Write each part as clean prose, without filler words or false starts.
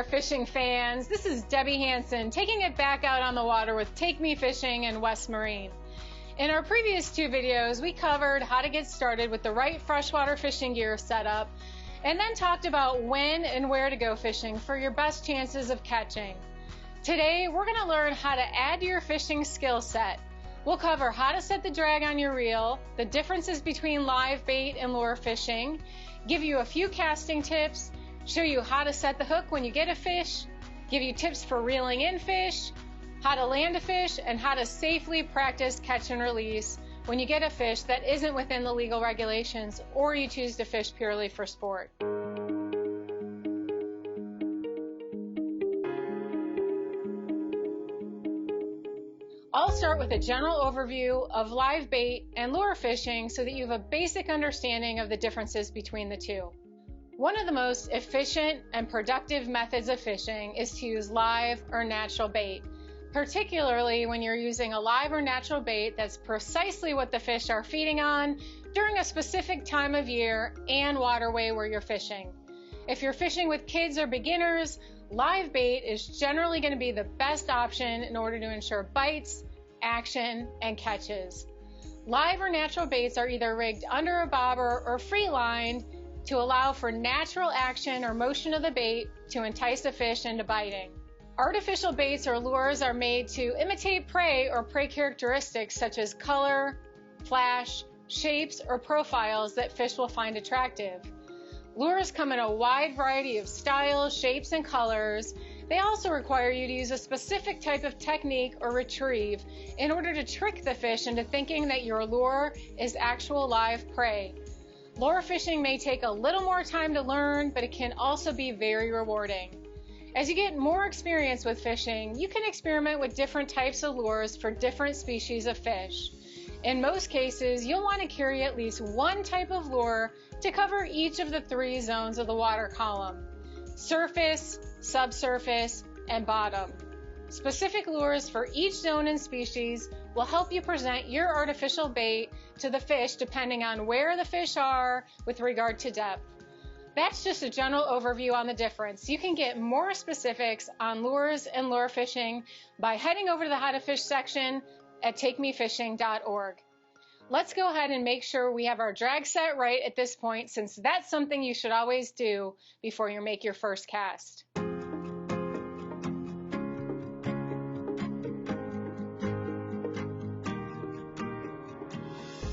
there, fishing fans. This is Debbie Hanson, taking it back out on the water with Take Me Fishing and West Marine. In our previous two videos, we covered how to get started with the right freshwater fishing gear setup, and then talked about when and where to go fishing for your best chances of catching. Today, we're going to learn how to add to your fishing skill set. We'll cover how to set the drag on your reel, the differences between live bait and lure fishing, give you a few casting tips, show you how to set the hook when you get a fish, give you tips for reeling in fish, how to land a fish, and how to safely practice catch and release when you get a fish that isn't within the legal regulations or you choose to fish purely for sport. I'll start with a general overview of live bait and lure fishing so that you have a basic understanding of the differences between the two. One of the most efficient and productive methods of fishing is to use live or natural bait, particularly when you're using a live or natural bait that's precisely what the fish are feeding on during a specific time of year and waterway where you're fishing. If you're fishing with kids or beginners, live bait is generally going to be the best option in order to ensure bites, action, and catches. Live or natural baits are either rigged under a bobber or free-lined to allow for natural action or motion of the bait to entice a fish into biting. Artificial baits or lures are made to imitate prey or prey characteristics such as color, flash, shapes, or profiles that fish will find attractive. Lures come in a wide variety of styles, shapes, and colors. They also require you to use a specific type of technique or retrieve in order to trick the fish into thinking that your lure is actual live prey. Lure fishing may take a little more time to learn, but it can also be very rewarding. As you get more experience with fishing, you can experiment with different types of lures for different species of fish. In most cases, you'll want to carry at least one type of lure to cover each of the three zones of the water column: surface, subsurface, and bottom. Specific lures for each zone and species will help you present your artificial bait to the fish depending on where the fish are with regard to depth. That's just a general overview on the difference. You can get more specifics on lures and lure fishing by heading over to the How to Fish section at takemefishing.org. Let's go ahead and make sure we have our drag set right at this point, since that's something you should always do before you make your first cast.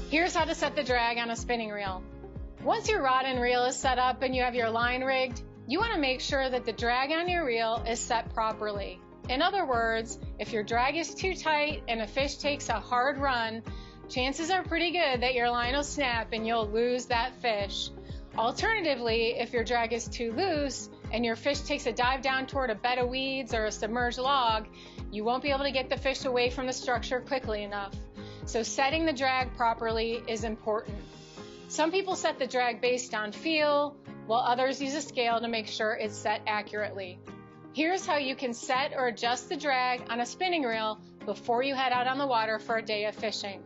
Here's how to set the drag on a spinning reel. Once your rod and reel is set up and you have your line rigged, you want to make sure that the drag on your reel is set properly. In other words, if your drag is too tight and a fish takes a hard run, chances are pretty good that your line will snap and you'll lose that fish. Alternatively, if your drag is too loose and your fish takes a dive down toward a bed of weeds or a submerged log, you won't be able to get the fish away from the structure quickly enough. So setting the drag properly is important. Some people set the drag based on feel, while others use a scale to make sure it's set accurately. Here's how you can set or adjust the drag on a spinning reel before you head out on the water for a day of fishing.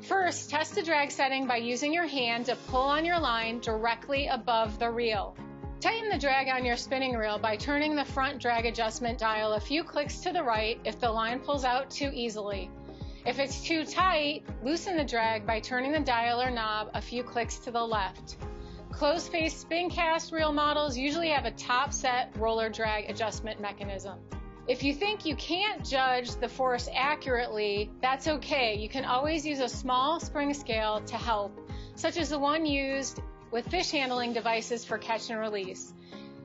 First, test the drag setting by using your hand to pull on your line directly above the reel. Tighten the drag on your spinning reel by turning the front drag adjustment dial a few clicks to the right if the line pulls out too easily. If it's too tight, loosen the drag by turning the dial or knob a few clicks to the left. Closed-face spin cast reel models usually have a top set roller drag adjustment mechanism. If you think you can't judge the force accurately, that's okay. You can always use a small spring scale to help, such as the one used with fish handling devices for catch and release.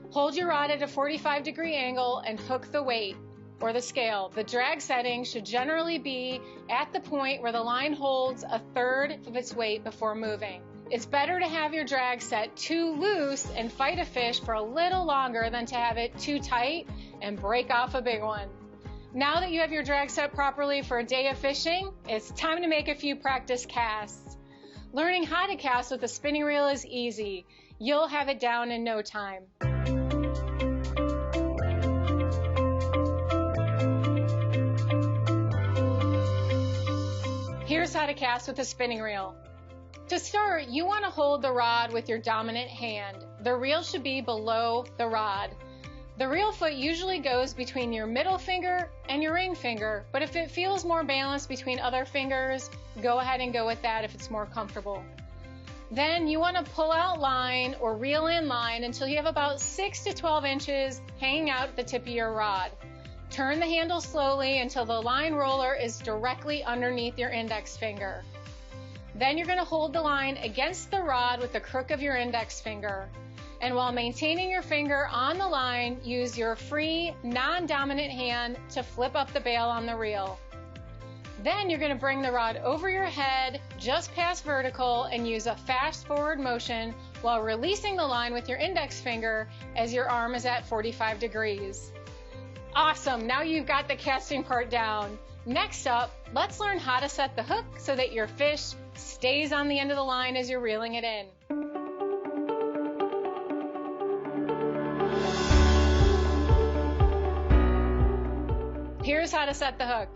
Hold your rod at a 45-degree angle and hook the weight, or the scale. The drag setting should generally be at the point where the line holds a third of its weight before moving. It's better to have your drag set too loose and fight a fish for a little longer than to have it too tight and break off a big one. Now that you have your drag set properly for a day of fishing, it's time to make a few practice casts. Learning how to cast with a spinning reel is easy. You'll have it down in no time. Here's how to cast with a spinning reel. To start, you want to hold the rod with your dominant hand. The reel should be below the rod. The reel foot usually goes between your middle finger and your ring finger, but if it feels more balanced between other fingers, go ahead and go with that if it's more comfortable. Then you want to pull out line or reel in line until you have about 6 to 12 inches hanging out at the tip of your rod. Turn the handle slowly until the line roller is directly underneath your index finger. Then you're going to hold the line against the rod with the crook of your index finger. And while maintaining your finger on the line, use your free, non-dominant hand to flip up the bail on the reel. Then you're going to bring the rod over your head, just past vertical, and use a fast forward motion while releasing the line with your index finger as your arm is at 45 degrees. Awesome, now you've got the casting part down. Next up, let's learn how to set the hook so that your fish stays on the end of the line as you're reeling it in. Here's how to set the hook.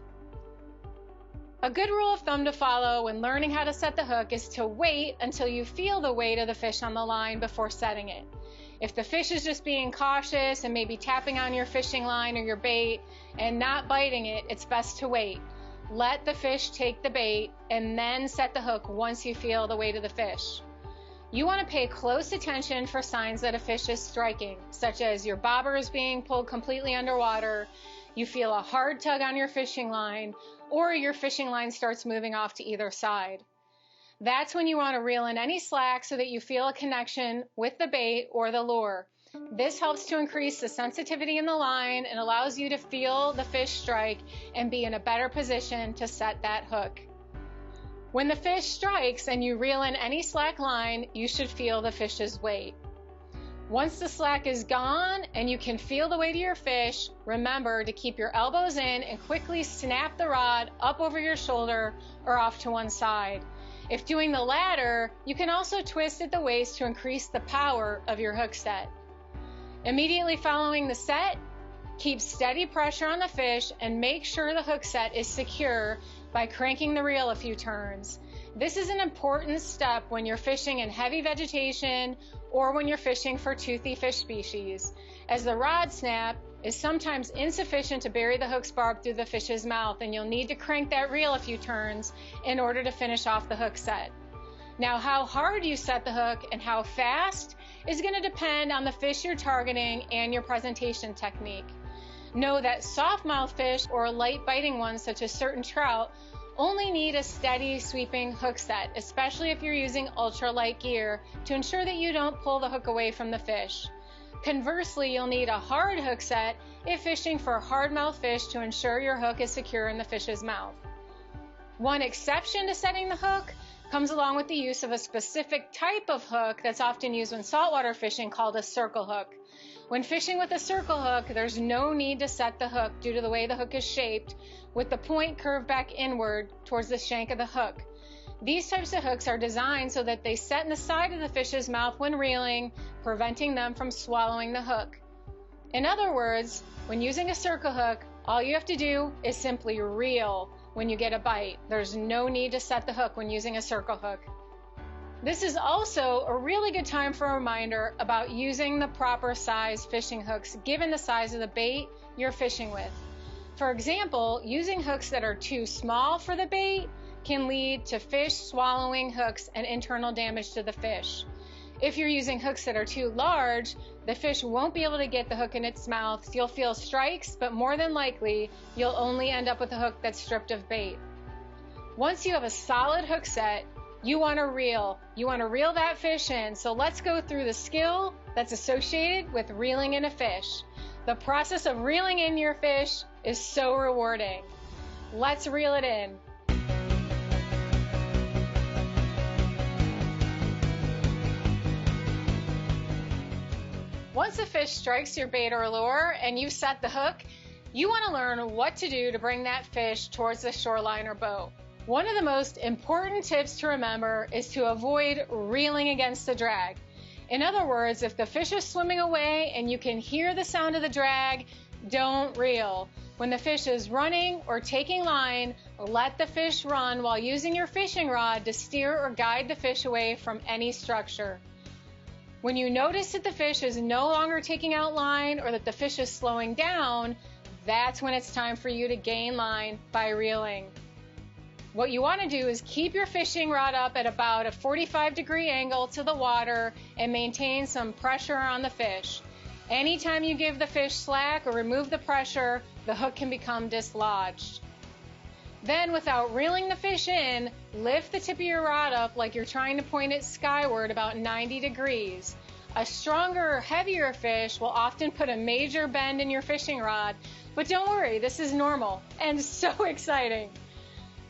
A good rule of thumb to follow when learning how to set the hook is to wait until you feel the weight of the fish on the line before setting it. If the fish is just being cautious and maybe tapping on your fishing line or your bait and not biting it, it's best to wait. Let the fish take the bait and then set the hook once you feel the weight of the fish. You want to pay close attention for signs that a fish is striking, such as your bobber is being pulled completely underwater, you feel a hard tug on your fishing line, or your fishing line starts moving off to either side. That's when you want to reel in any slack so that you feel a connection with the bait or the lure. This helps to increase the sensitivity in the line and allows you to feel the fish strike and be in a better position to set that hook. When the fish strikes and you reel in any slack line, you should feel the fish's weight. Once the slack is gone and you can feel the weight of your fish, remember to keep your elbows in and quickly snap the rod up over your shoulder or off to one side. If doing the latter, you can also twist at the waist to increase the power of your hook set. Immediately following the set, keep steady pressure on the fish and make sure the hook set is secure by cranking the reel a few turns. This is an important step when you're fishing in heavy vegetation or when you're fishing for toothy fish species, as the rod snap is sometimes insufficient to bury the hook's barb through the fish's mouth, and you'll need to crank that reel a few turns in order to finish off the hook set. Now, how hard you set the hook and how fast is going to depend on the fish you're targeting and your presentation technique. Know that soft-mouthed fish or light biting ones such as certain trout only need a steady sweeping hook set, especially if you're using ultralight gear to ensure that you don't pull the hook away from the fish. Conversely, you'll need a hard hook set if fishing for hard-mouthed fish to ensure your hook is secure in the fish's mouth. One exception to setting the hook comes along with the use of a specific type of hook that's often used when saltwater fishing called a circle hook. When fishing with a circle hook, there's no need to set the hook due to the way the hook is shaped, with the point curved back inward towards the shank of the hook. These types of hooks are designed so that they set in the side of the fish's mouth when reeling, preventing them from swallowing the hook. In other words, when using a circle hook, all you have to do is simply reel when you get a bite. There's no need to set the hook when using a circle hook. This is also a really good time for a reminder about using the proper size fishing hooks given the size of the bait you're fishing with. For example, using hooks that are too small for the bait can lead to fish swallowing hooks and internal damage to the fish. If you're using hooks that are too large, the fish won't be able to get the hook in its mouth. You'll feel strikes, but more than likely, you'll only end up with a hook that's stripped of bait. Once you have a solid hook set, you want to reel. You want to reel that fish in. So let's go through the skill that's associated with reeling in a fish. The process of reeling in your fish is so rewarding. Let's reel it in. Once a fish strikes your bait or lure and you set the hook, you want to learn what to do to bring that fish towards the shoreline or boat. One of the most important tips to remember is to avoid reeling against the drag. In other words, if the fish is swimming away and you can hear the sound of the drag, don't reel. When the fish is running or taking line, let the fish run while using your fishing rod to steer or guide the fish away from any structure. When you notice that the fish is no longer taking out line or that the fish is slowing down, that's when it's time for you to gain line by reeling. What you want to do is keep your fishing rod up at about a 45-degree angle to the water and maintain some pressure on the fish. Anytime you give the fish slack or remove the pressure, the hook can become dislodged. Then, without reeling the fish in, lift the tip of your rod up like you're trying to point it skyward about 90 degrees. A stronger or heavier fish will often put a major bend in your fishing rod, but don't worry, this is normal and so exciting.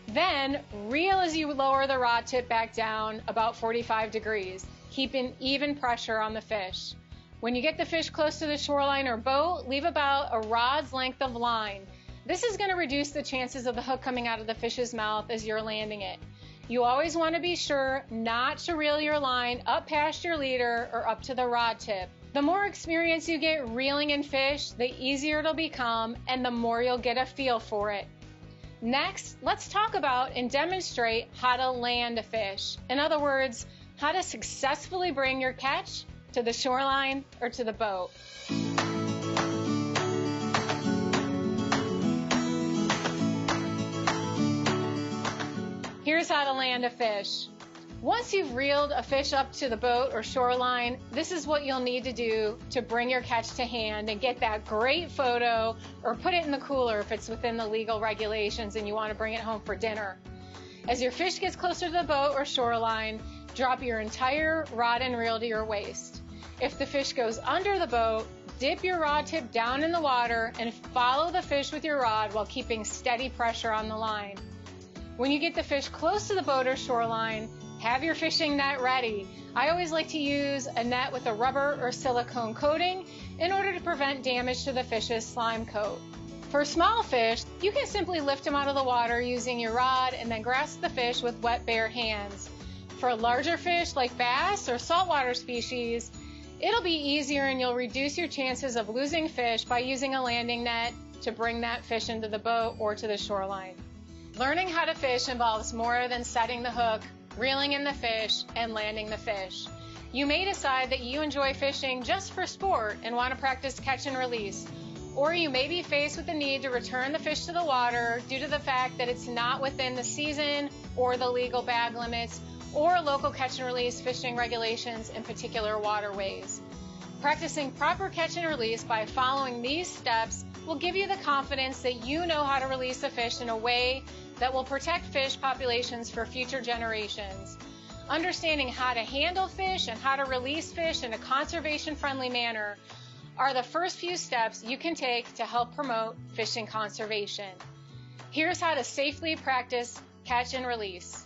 Then, reel as you lower the rod tip back down about 45 degrees, keeping even pressure on the fish. When you get the fish close to the shoreline or boat, leave about a rod's length of line. This is going to reduce the chances of the hook coming out of the fish's mouth as you're landing it. You always want to be sure not to reel your line up past your leader or up to the rod tip. The more experience you get reeling in fish, the easier it'll become and the more you'll get a feel for it. Next, let's talk about and demonstrate how to land a fish. In other words, how to successfully bring your catch to the shoreline or to the boat. Here's how to land a fish. Once you've reeled a fish up to the boat or shoreline, this is what you'll need to do to bring your catch to hand and get that great photo, or put it in the cooler if it's within the legal regulations and you want to bring it home for dinner. As your fish gets closer to the boat or shoreline, drop your entire rod and reel to your waist. If the fish goes under the boat, dip your rod tip down in the water and follow the fish with your rod while keeping steady pressure on the line. When you get the fish close to the boat or shoreline, have your fishing net ready. I always like to use a net with a rubber or silicone coating in order to prevent damage to the fish's slime coat. For small fish, you can simply lift them out of the water using your rod and then grasp the fish with wet, bare hands. For larger fish like bass or saltwater species, it'll be easier and you'll reduce your chances of losing fish by using a landing net to bring that fish into the boat or to the shoreline. Learning how to fish involves more than setting the hook, reeling in the fish, and landing the fish. You may decide that you enjoy fishing just for sport and want to practice catch and release, or you may be faced with the need to return the fish to the water due to the fact that it's not within the season or the legal bag limits or local catch and release fishing regulations in particular waterways. Practicing proper catch and release by following these steps will give you the confidence that you know how to release a fish in a way that will protect fish populations for future generations. Understanding how to handle fish and how to release fish in a conservation-friendly manner are the first few steps you can take to help promote fishing conservation. Here's how to safely practice catch and release.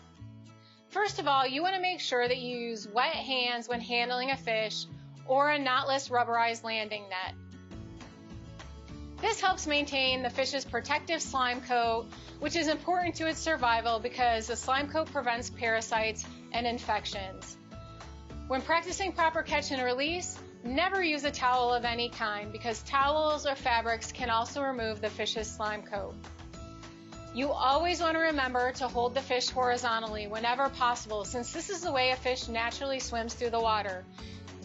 First of all, you want to make sure that you use wet hands when handling a fish or a knotless rubberized landing net. This helps maintain the fish's protective slime coat, which is important to its survival because the slime coat prevents parasites and infections. When practicing proper catch and release, never use a towel of any kind because towels or fabrics can also remove the fish's slime coat. You always want to remember to hold the fish horizontally whenever possible, since this is the way a fish naturally swims through the water.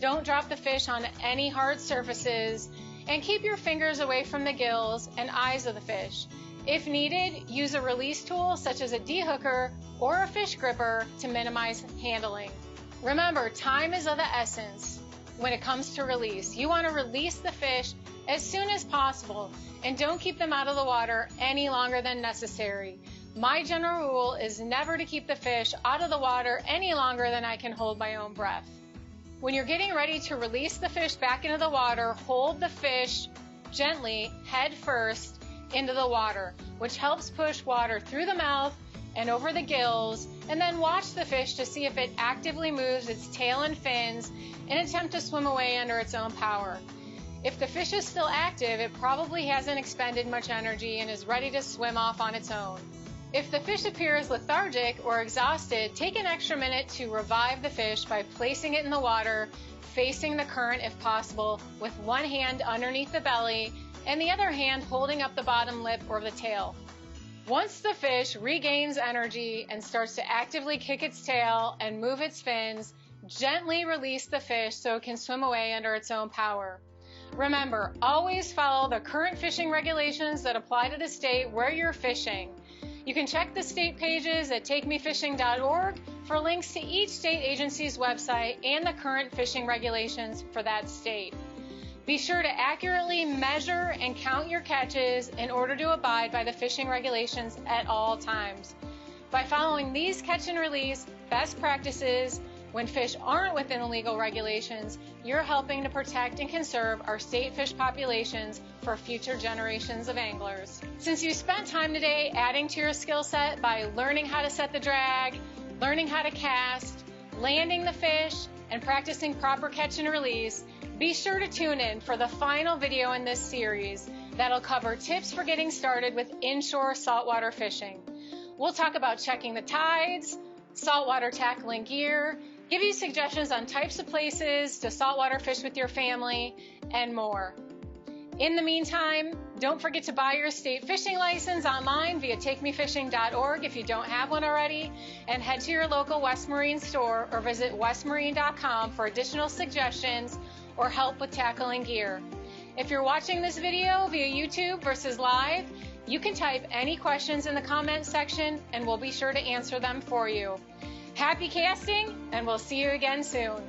Don't drop the fish on any hard surfaces, and keep your fingers away from the gills and eyes of the fish. If needed, use a release tool such as a dehooker or a fish gripper to minimize handling. Remember, time is of the essence when it comes to release. You want to release the fish as soon as possible and don't keep them out of the water any longer than necessary. My general rule is never to keep the fish out of the water any longer than I can hold my own breath. When you're getting ready to release the fish back into the water, hold the fish gently, head first, into the water, which helps push water through the mouth and over the gills, and then watch the fish to see if it actively moves its tail and fins in an attempt to swim away under its own power. If the fish is still active, it probably hasn't expended much energy and is ready to swim off on its own. If the fish appears lethargic or exhausted, take an extra minute to revive the fish by placing it in the water, facing the current if possible, with one hand underneath the belly and the other hand holding up the bottom lip or the tail. Once the fish regains energy and starts to actively kick its tail and move its fins, gently release the fish so it can swim away under its own power. Remember, always follow the current fishing regulations that apply to the state where you're fishing. You can check the state pages at takemefishing.org for links to each state agency's website and the current fishing regulations for that state. Be sure to accurately measure and count your catches in order to abide by the fishing regulations at all times. By following these catch and release best practices, when fish aren't within the legal regulations, you're helping to protect and conserve our state fish populations for future generations of anglers. Since you spent time today adding to your skill set by learning how to set the drag, learning how to cast, landing the fish, and practicing proper catch and release, be sure to tune in for the final video in this series that'll cover tips for getting started with inshore saltwater fishing. We'll talk about checking the tides, saltwater tackling gear, give you suggestions on types of places to saltwater fish with your family, and more. In the meantime, don't forget to buy your state fishing license online via takemefishing.org if you don't have one already, and head to your local West Marine store or visit westmarine.com for additional suggestions or help with tackling gear. If you're watching this video via YouTube versus live, you can type any questions in the comment section and we'll be sure to answer them for you. Happy casting, and we'll see you again soon.